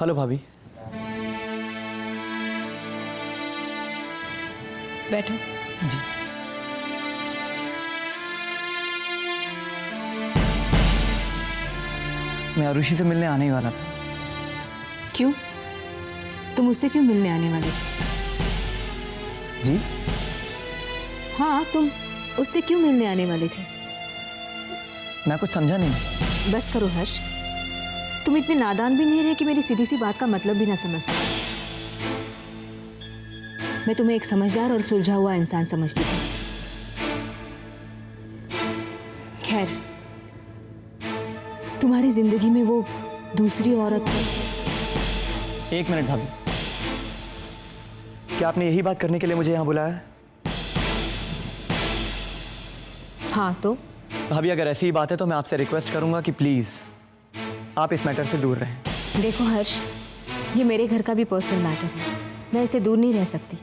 Hello भाभी। बैठो। जी। मैं आरुषि से मिलने आने ही वाला था। क्यों? तुम उससे क्यों मिलने आने वाले थे? जी? हाँ, तुम उससे क्यों मिलने आने वाले थे? मैं कुछ समझा नहीं। बस करो हर्ष, तुम इतने नादान भी नहीं रहे कि मेरी सीधी सी बात का मतलब भी ना समझ सको। मैं तुम्हें एक समझदार और सुलझा हुआ इंसान समझती थी। खैर, तुम्हारी जिंदगी में वो दूसरी औरत है। एक मिनट भाभी, क्या आपने यही बात करने के लिए मुझे यहाँ बुलाया है? हाँ तो? भाभी अगर ऐसी ही बात है तो मैं आपसे रिक्वेस्ट करूंगा कि प्लीज आप इस मैटर से दूर रहें। देखो हर्ष, ये मेरे घर का भी पर्सनल मैटर है, मैं इसे दूर नहीं रह सकती।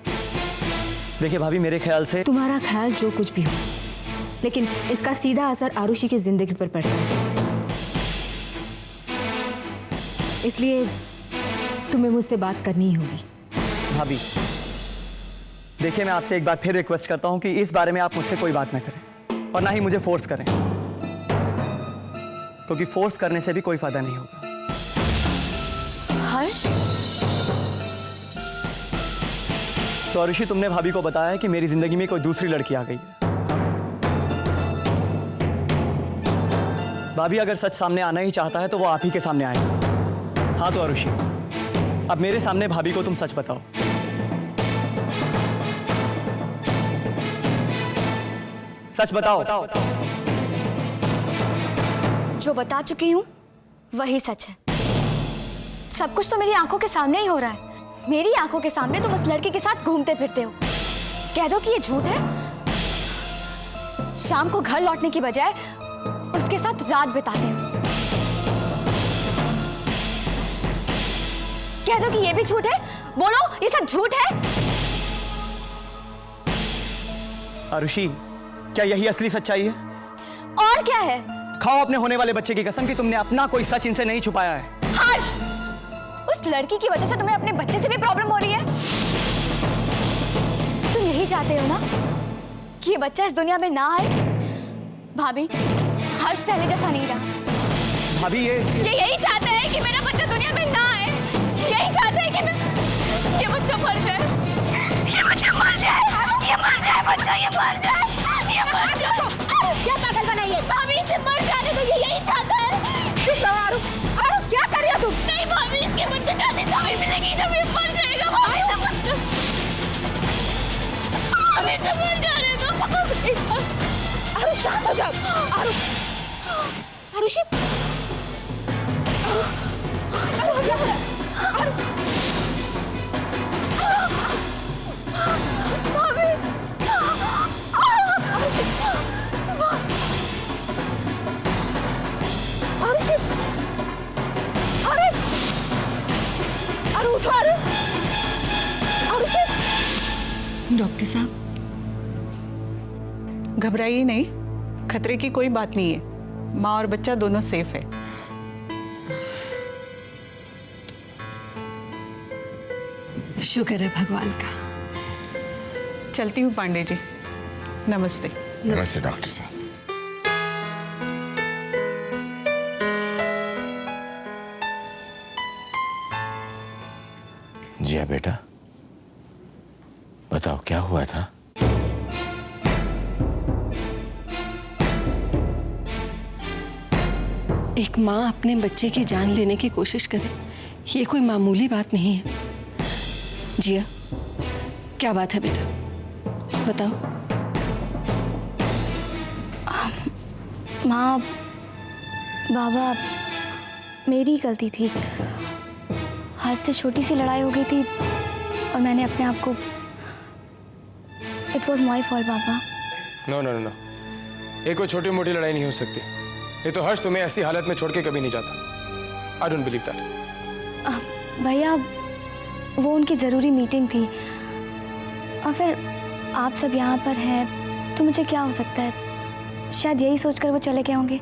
देखिए भाभी, मेरे ख्याल से तुम्हारा ख्याल जो कुछ भी हो, लेकिन इसका सीधा असर आरुषि की जिंदगी पर पड़ता है, इसलिए तुम्हें मुझसे बात करनी ही होगी। भाभी देखिए, मैं आपसे एक बार फिर रिक्वेस्ट करता हूं कि इस बारे में आप मुझसे कोई बात न करें और ना ही मुझे फोर्स करें, क्योंकि फोर्स करने से भी कोई फायदा नहीं होगा। हर्ष, तो आरुषि, तुमने भाभी को बताया है कि मेरी जिंदगी में कोई दूसरी लड़की आ गई है। भाभी अगर सच सामने आना ही चाहता है तो वो आप ही के सामने आएगा। हाँ तो आरुषि, अब मेरे सामने भाभी को तुम सच बताओ। सच बताओ। जो बता चुकी हूँ वही सच है। सब कुछ तो मेरी आंखों के सामने ही हो रहा है। मेरी आंखों के सामने तुम उस लड़के के साथ घूमते फिरते हो। कह दो कि ये झूठ है। शाम को घर लौटने की बजाय उसके साथ रात बिताते हो। कह दो कि ये भी झूठ है। बोलो, ये सब झूठ है। आरुषि, क्या यही असली सच्चाई है? और क्या है? खाओ अपने होने वाले बच्चे की कसम कि तुमने अपना कोई सच इनसे नहीं छुपाया है। हर्ष, उस लड़की की वजह से तुम्हें अपने बच्चे से भी प्रॉब्लम हो रही है। तुम यही चाहते हो ना कि ये बच्चा इस दुनिया में ना आए। भाभी, हर्ष पहले जैसा नहीं रहा। भाभी ये यही चाहते हैं कि मेरा बच्चा दुनिया में ना आए। यही चाहते हैं कि ये बच्चा मर जाए। ये बच्चा मर जाए। ये मर जाए बच्चा, ये मर जाए। ये मर जाए। क्या पागल बनाई है? भाभी, इसे मर जाने दो। ये यही चाहता है। चुप रहो आरू। आरू, क्या कर रही हो तुम? नहीं भाभी, इसके बच्चे जाने दवाई मिलेगी जब ये मर जाएगा। भाभी, इसे बच्चा, भाभी इसे मर जाने दो। आरू शांत हो जाओ। आरू, आरुषि, आरू क्या हो रहा है? आरू, भाभी, आरुषि, आरुषि, अरे, अरे उठो, अरे, आरुषि। डॉक्टर साहब, घबराइए नहीं, खतरे की कोई बात नहीं है। माँ और बच्चा दोनों सेफ है। शुक्र है भगवान का। चलती हूँ पांडे जी, नमस्ते। नमस्ते डॉक्टर साहब। जिया बेटा, बताओ क्या हुआ था? एक माँ अपने बच्चे की जान लेने की कोशिश करे, ये कोई मामूली बात नहीं है। जिया, क्या बात है बेटा, बताओ। माँ, बाबा, मेरी गलती थी। हाथ से छोटी सी लड़ाई हो गई थी और मैंने अपने आप को, इट वॉज माई फॉल्ट बाबा। नो नो नो, ये कोई छोटी मोटी लड़ाई नहीं हो सकती। ये तो हर्ष तुम्हें ऐसी हालत में छोड़ के कभी नहीं जाता। I don't believe that. भैया, वो उनकी ज़रूरी मीटिंग थी और फिर आप सब यहाँ पर हैं तो मुझे क्या हो सकता है। शायद यही सोचकर वो चले गए होंगे।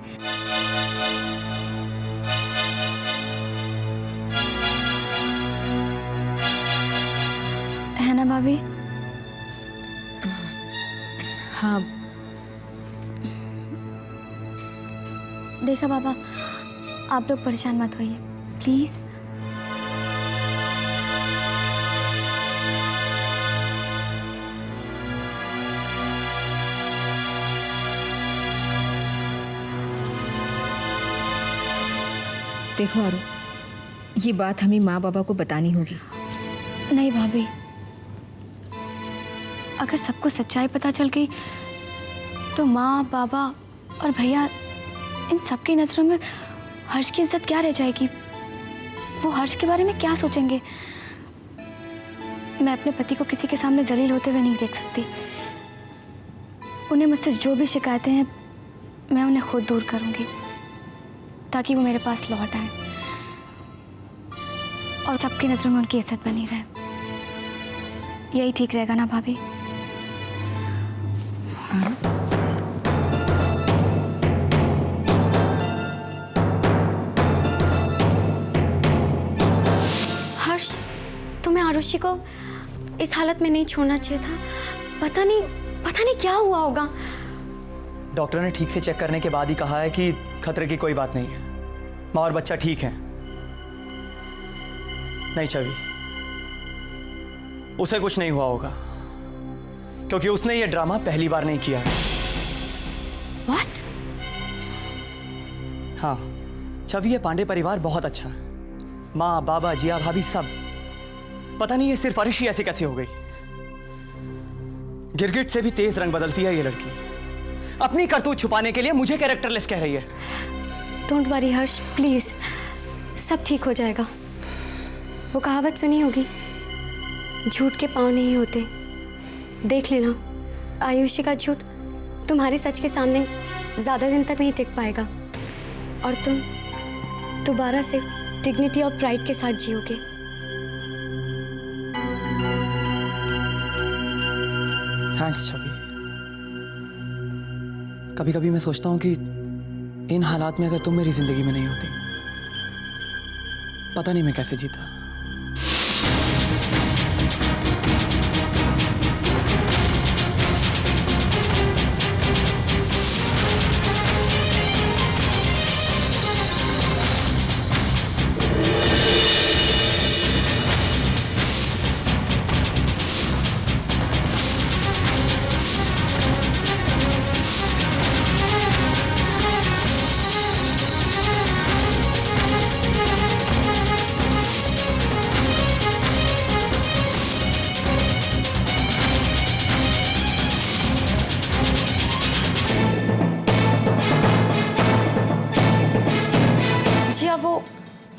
भाभी? हाँ देखा पापा, आप लोग परेशान मत होइए प्लीज। देखो आरू, ये बात हमें माँ बाबा को बतानी होगी। नहीं भाभी, अगर सबको सच्चाई पता चल गई तो माँ बाबा और भैया इन सबकी नज़रों में हर्ष की इज्जत क्या रह जाएगी? वो हर्ष के बारे में क्या सोचेंगे? मैं अपने पति को किसी के सामने जलील होते हुए नहीं देख सकती। उन्हें मुझसे जो भी शिकायतें हैं मैं उन्हें खुद दूर करूंगी ताकि वो मेरे पास लौट आए और सबकी नज़रों में उनकी इज्जत बनी रहे। यही ठीक रहेगा ना भाभी? हर्ष, तुम्हें आरुषि को इस हालत में नहीं छोड़ना चाहिए था। पता नहीं क्या हुआ होगा। डॉक्टर ने ठीक से चेक करने के बाद ही कहा है कि खतरे की कोई बात नहीं है। माँ और बच्चा ठीक है। नहीं छवि, उसे कुछ नहीं हुआ होगा क्योंकि उसने ये ड्रामा पहली बार नहीं किया है। What? हाँ छवि, ये पांडे परिवार बहुत अच्छा है। माँ बाबा जिया भाभी सब। पता नहीं ये सिर्फ आरुषि ऐसी कैसी हो गई। गिरगिट से भी तेज रंग बदलती है ये लड़की। अपनी करतूत छुपाने के लिए मुझे कैरेक्टरलेस कह रही है। डोंट वरी हर्ष, प्लीज, सब ठीक हो जाएगा। वो कहावत सुनी होगी, झूठ के पाँव नहीं होते। देख लेना, आयुषी का झूठ तुम्हारे सच के सामने ज्यादा दिन तक नहीं टिक पाएगा और तुम दोबारा से डिग्निटी और प्राइड के साथ जियोगे। थैंक्स छवि। कभी कभी मैं सोचता हूँ कि इन हालात में अगर तुम मेरी जिंदगी में नहीं होती, पता नहीं मैं कैसे जीता।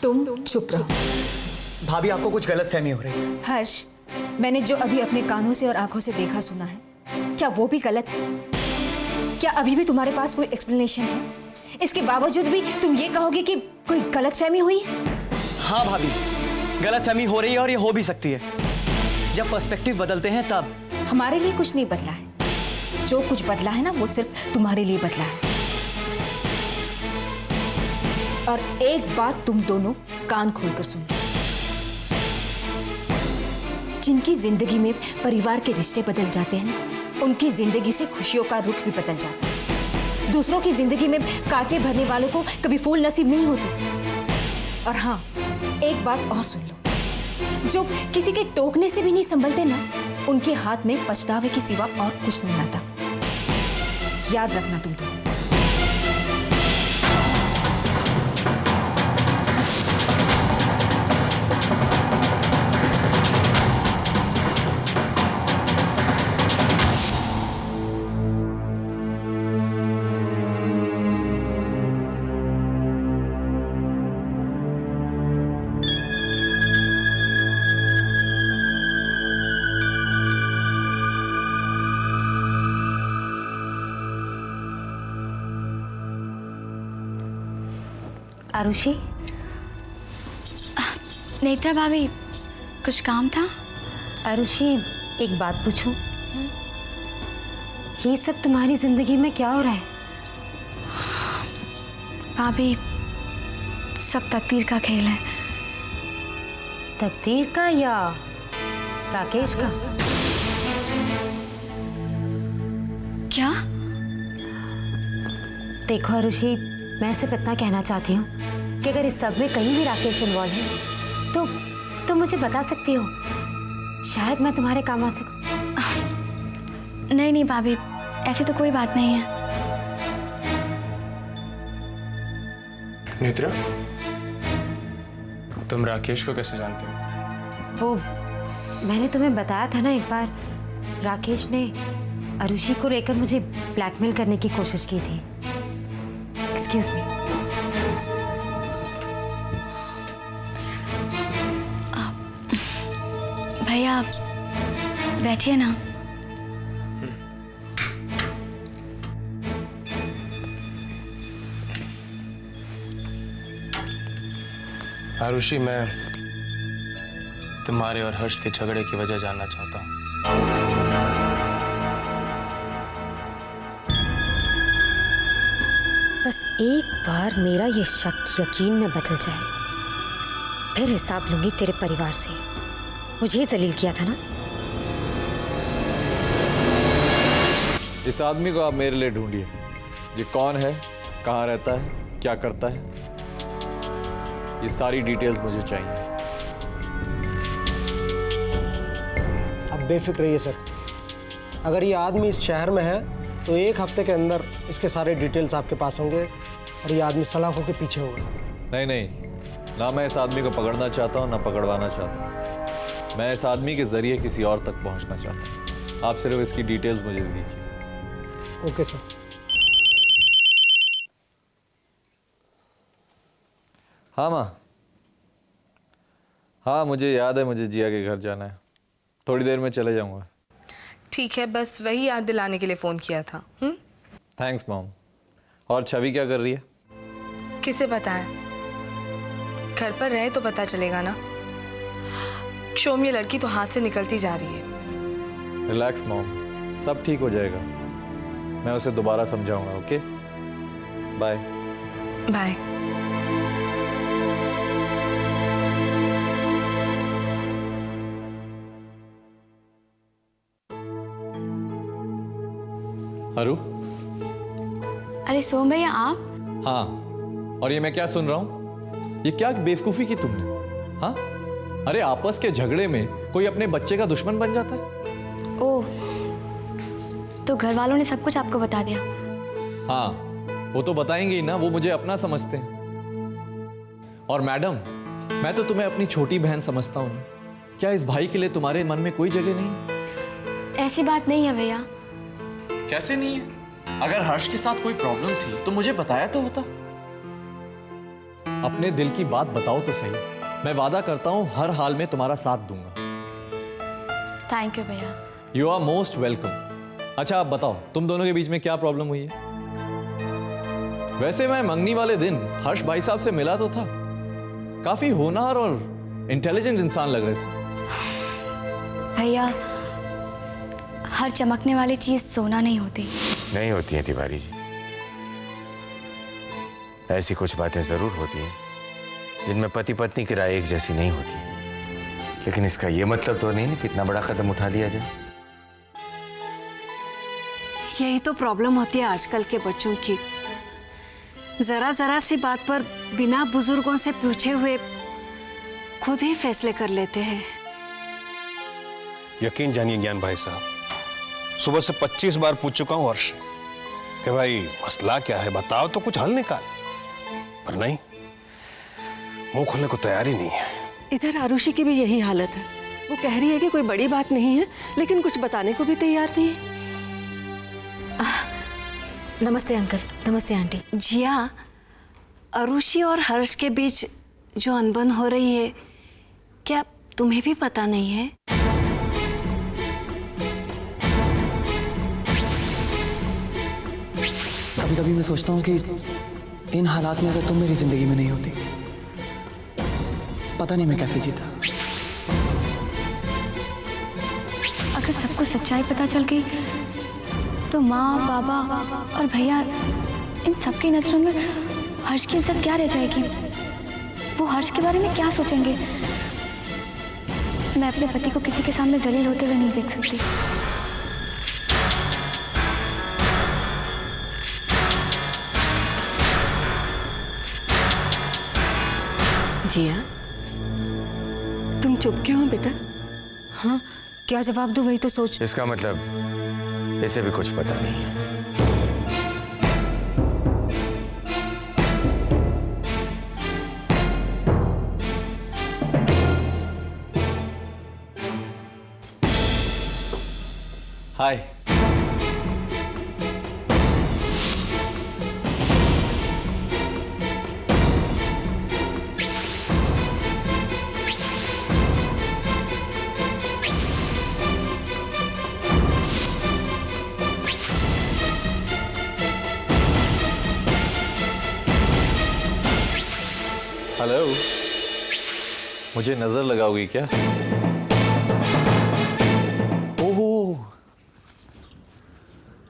तुम चुप रहो। भाभी, आपको कुछ गलतफहमी हो रही है। हर्ष, मैंने जो अभी अपने कानों से और आंखों से देखा सुना है, क्या वो भी गलत है? क्या अभी भी तुम्हारे पास कोई एक्सप्लेनेशन है? इसके बावजूद भी तुम ये कहोगे कि कोई गलतफहमी हुई? हाँ भाभी, गलतफहमी हो रही है और ये हो भी सकती है। जब पर्सपेक्टिव बदलते हैं तब। हमारे लिए कुछ नहीं बदला है। जो कुछ बदला है ना, वो सिर्फ तुम्हारे लिए बदला है। और एक बात तुम दोनों कान खोलकर सुनो। जिनकी जिंदगी में परिवार के रिश्ते बदल जाते हैं ना, उनकी जिंदगी से खुशियों का रुख भी बदल जाता है। दूसरों की जिंदगी में कांटे भरने वालों को कभी फूल नसीब नहीं होते। और हाँ, एक बात और सुन लो, जो किसी के टोकने से भी नहीं संभलते ना, उनके हाथ में पछतावे के सिवा और कुछ नहीं आता। याद रखना तुम दोनों। आरुषि, नेत्रा भाभी, कुछ काम था? आरुषि, एक बात पूछूं? ये सब तुम्हारी जिंदगी में क्या हो रहा है? भाभी, सब तकदीर का खेल है। तकदीर का या राकेश का? क्या? देखो अरुषि, मैं सिर्फ इतना कहना चाहती हूँ कि अगर इस सब में कहीं भी राकेश इन्वॉल्व है तो तुम मुझे बता सकती हो, शायद मैं तुम्हारे काम आ सकूं। नहीं नहीं भाभी, ऐसी तो कोई बात नहीं है। नेत्रा, तुम राकेश को कैसे जानते हो? वो मैंने तुम्हें बताया था ना एक बार, राकेश ने अरुषि को लेकर मुझे ब्लैकमेल करने की कोशिश की थी। Excuse me. भैया बैठिए ना। आरुषि, मैं तुम्हारे और हर्ष के झगड़े की वजह जानना चाहता हूँ। बस एक बार मेरा ये शक यकीन में बदल जाए, फिर हिसाब लूंगी तेरे परिवार से। मुझे ही जलील किया था ना। इस आदमी को आप मेरे लिए ढूंढिए। ये कौन है, कहाँ रहता है, क्या करता है, ये सारी डिटेल्स मुझे चाहिए। अब बेफिक्र रहिए सर, अगर ये आदमी इस शहर में है तो 1 हफ्ते के अंदर इसके सारे डिटेल्स आपके पास होंगे और ये आदमी सलाखों के पीछे होगा। नहीं नहीं, ना मैं इस आदमी को पकड़ना चाहता हूँ ना पकड़वाना चाहता हूँ। मैं इस आदमी के जरिए किसी और तक पहुँचना चाहता हूँ। आप सिर्फ इसकी डिटेल्स मुझे दीजिए। Okay sir. हाँ माँ, हाँ मुझे याद है, मुझे जिया के घर जाना है। थोड़ी देर में चले जाऊँगा। ठीक है, बस वही याद दिलाने के लिए फ़ोन किया था। Thanks mom. और छवि क्या कर रही है? किसे पता है, घर पर रहे तो पता चलेगा ना। शोम, ये लड़की तो हाथ से निकलती जा रही है। रिलैक्स मॉम, सब ठीक हो जाएगा। मैं उसे दोबारा समझाऊंगा। Okay, bye bye. अरु। अरे सोम भैया आप? हाँ, और ये मैं क्या सुन रहा हूँ? ये क्या बेवकूफ़ी की तुमने? हाँ, अरे आपस के झगड़े में कोई अपने बच्चे का दुश्मन बन जाता है? ओह, तो घर वालों ने सब कुछ आपको बता दिया? हाँ, वो तो बताएंगे ही ना, वो मुझे अपना समझते हैं। और मैडम, मैं तो तुम्हें अपनी छोटी बहन समझता हूँ। क्या इस भाई के लिए तुम्हारे मन में कोई जगह नहीं? ऐसी बात नहीं है भैया। कैसे नहीं है? अगर हर्ष के साथ कोई प्रॉब्लम थी तो मुझे बताया तो होता। अपने दिल की बात बताओ तो सही। मैं वादा करता हूँ हर हाल में तुम्हारा साथ दूंगा। थैंक यू भैया। You are most welcome. अच्छा आप बताओ, तुम दोनों के बीच में क्या प्रॉब्लम हुई है? वैसे मैं मंगनी वाले दिन हर्ष भाई साहब से मिला तो था। काफी होनहार और इंटेलिजेंट इंसान लग रहे थे। भैया, हर चमकने वाली चीज सोना नहीं होती। नहीं होती है तिवारी जी, ऐसी कुछ बातें जरूर होती हैं जिनमें पति पत्नी की राय एक जैसी नहीं होती। लेकिन इसका यह मतलब तो नहीं कि इतना बड़ा कदम उठा लिया जाए। यही तो प्रॉब्लम होती है आजकल के बच्चों की। जरा जरा सी बात पर बिना बुजुर्गों से पूछे हुए खुद ही फैसले कर लेते हैं। यकीन जानिए ज्ञान भाई साहब, सुबह से 25 बार पूछ चुका हूं हर्ष कि भाई मसला क्या है, बताओ तो कुछ हल निकाल। पर नहीं, मुंह खोलने को तैयार ही नहीं है। इधर आरुषि की भी यही हालत है। वो कह रही है कि कोई बड़ी बात नहीं है, लेकिन कुछ बताने को भी तैयार नहीं है। नमस्ते अंकल। नमस्ते आंटी। जिया, आरुषि और हर्ष के बीच जो अनबन हो रही है, क्या तुम्हें भी पता नहीं है? कभी कभी मैं सोचता हूँ कि इन हालात में अगर तुम मेरी जिंदगी में नहीं होती, पता नहीं मैं कैसे जीता। अगर सबको सच्चाई पता चल गई तो माँ, बाबा और भैया, इन सबकी नजरों में हर्ष की इज्जत क्या रह जाएगी? वो हर्ष के बारे में क्या सोचेंगे? मैं अपने पति को किसी के सामने जलील होते हुए नहीं देख सकती। जिया, तुम चुप क्यों हो बेटा? हाँ, क्या जवाब दूं वही तो सोच। इसका मतलब इसे भी कुछ पता नहीं है। हाय। हेलो, मुझे नजर लगाओगी क्या? ओहो,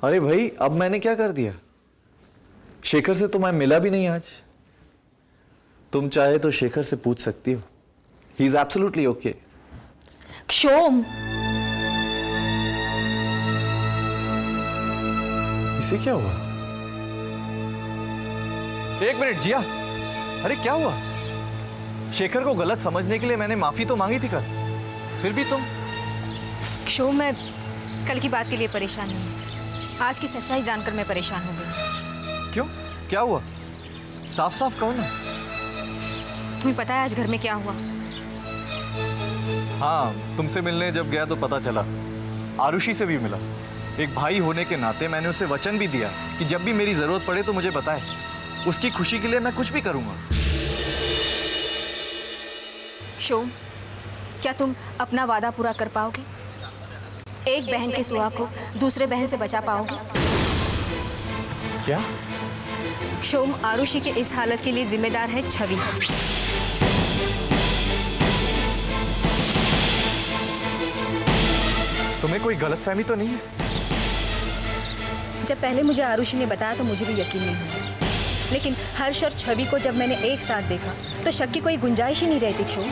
अरे भाई, अब मैंने क्या कर दिया? शेखर से तो मैं मिला भी नहीं आज। तुम चाहे तो शेखर से पूछ सकती हो। He is absolutely okay. Shome, इसे क्या हुआ? एक मिनट जिया, अरे क्या हुआ? शेखर को गलत समझने के लिए मैंने माफी तो मांगी थी कल, फिर भी तुम। शोम, मैं कल की बात के लिए परेशान नहीं हूँ। आज की सच्चाई जानकर मैं परेशान हो गई। क्यों? क्या हुआ? साफ साफ कहो ना। तुम्हें पता है आज घर में क्या हुआ? हाँ, तुमसे मिलने जब गया तो पता चला। आरुषि से भी मिला। एक भाई होने के नाते मैंने उसे वचन भी दिया कि जब भी मेरी जरूरत पड़े तो मुझे बताए। उसकी खुशी के लिए मैं कुछ भी करूंगा। शोम, क्या तुम अपना वादा पूरा कर पाओगे? एक बहन के सुहाग को दूसरे बहन से बचा पाओगे? क्या? शोम, आरुषि के इस हालत के लिए जिम्मेदार है छवि। तुम्हें कोई गलतफहमी तो नहीं है? जब पहले मुझे आरुषि ने बताया तो मुझे भी यकीन नहीं हुआ, लेकिन हर्ष और छवि को जब मैंने एक साथ देखा तो शक की कोई गुंजाइश ही नहीं रहती। शोम,